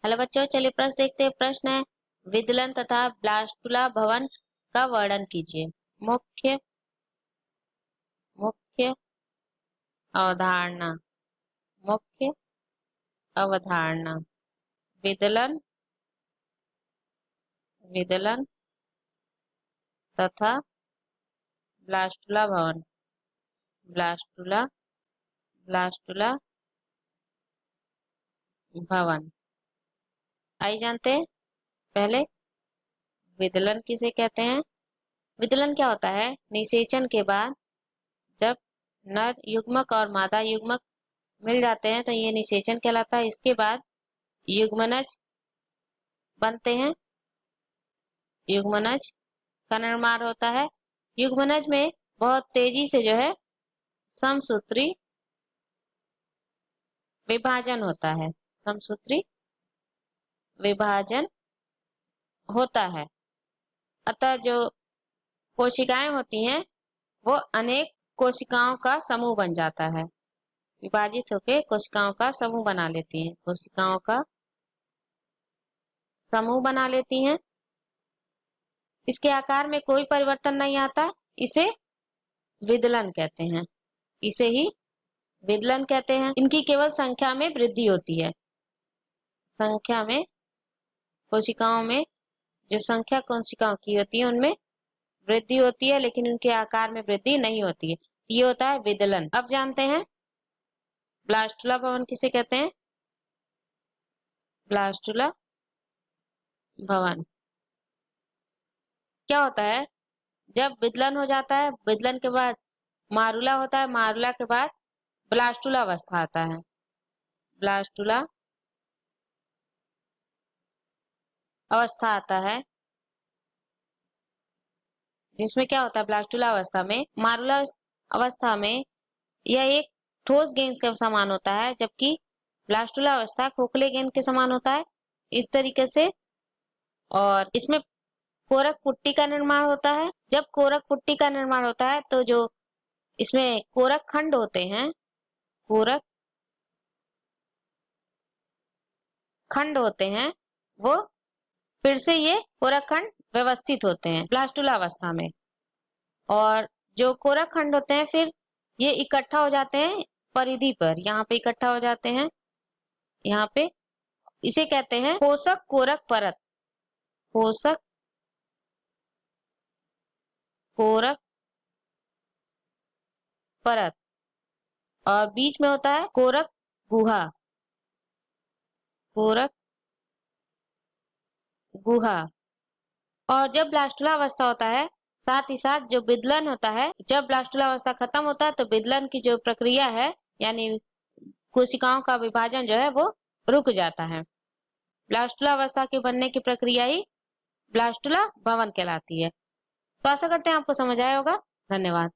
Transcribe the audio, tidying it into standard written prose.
Hello बच्चों, चलिए प्रश्न देखते हैं। प्रश्न है, विदलन तथा ब्लास्टुला भवन का वर्णन कीजिए। मुख्य मुख्य अवधारणा मुख्य अवधारणा। विदलन विदलन तथा ब्लास्टुला भवन ब्लास्टुला ब्लास्टुला भवन। आइए जानते हैं। पहले विदलन किसे कहते हैं। विदलन क्या होता है? निषेचन के बाद जब नर युग्मक और मादा युग्मक मिल जाते हैं तो ये निषेचन कहलाता है। इसके बाद युग्मनज बनते हैं। युग्मनज का निर्माण होता है। युग्मनज में बहुत तेजी से जो है समसूत्री विभाजन होता है। समसूत्री विभाजन होता है। अतः जो कोशिकाएं होती हैं वो अनेक कोशिकाओं का समूह बन जाता है। विभाजित होकर कोशिकाओं का समूह बना लेती हैं। कोशिकाओं का समूह बना लेती हैं। इसके आकार में कोई परिवर्तन नहीं आता। इसे विदलन कहते हैं। इसे ही विदलन कहते हैं। इनकी केवल संख्या में वृद्धि होती है। संख्या में कोशिकाओं में जो संख्या कोशिकाओं की होती है उनमें वृद्धि होती है, लेकिन उनके आकार में वृद्धि नहीं होती है। ये होता है विदलन। अब जानते हैं ब्लास्टुला भवन किसे कहते हैं। ब्लास्टुला भवन क्या होता है? जब विदलन हो जाता है, विदलन के बाद मारुला होता है, मारुला के बाद ब्लास्टुला अवस्था आता है। ब्लास्टुला अवस्था आता है, जिसमें क्या होता है? ब्लास्टुला अवस्था में, मारुला अवस्था में यह एक ठोस गेंद के समान होता है, जबकि ब्लास्टुला अवस्था खोखले गेंद के समान होता है। इस तरीके से। और इसमें कोरक पुट्टी का निर्माण होता है। जब कोरक पुट्टी का निर्माण होता है तो जो इसमें कोरक खंड होते हैं, कोरक खंड होते हैं, वो फिर से ये कोरक खंड व्यवस्थित होते हैं ब्लास्टुला अवस्था में। और जो कोरक खंड होते हैं फिर ये इकट्ठा हो जाते हैं परिधि पर। यहाँ पे इकट्ठा हो जाते हैं। यहाँ पे इसे कहते हैं पोषक कोरक परत। पोषक कोरक परत। और बीच में होता है कोरक गुहा। कोरक गुहा। और जब ब्लास्टुला अवस्था होता है, साथ ही साथ जो विदलन होता है, जब ब्लास्टुला अवस्था खत्म होता है तो विदलन की जो प्रक्रिया है, यानी कोशिकाओं का विभाजन जो है वो रुक जाता है। ब्लास्टुला अवस्था के बनने की प्रक्रिया ही ब्लास्टुला भवन कहलाती है। तो आशा करते हैं आपको समझ आया होगा। धन्यवाद।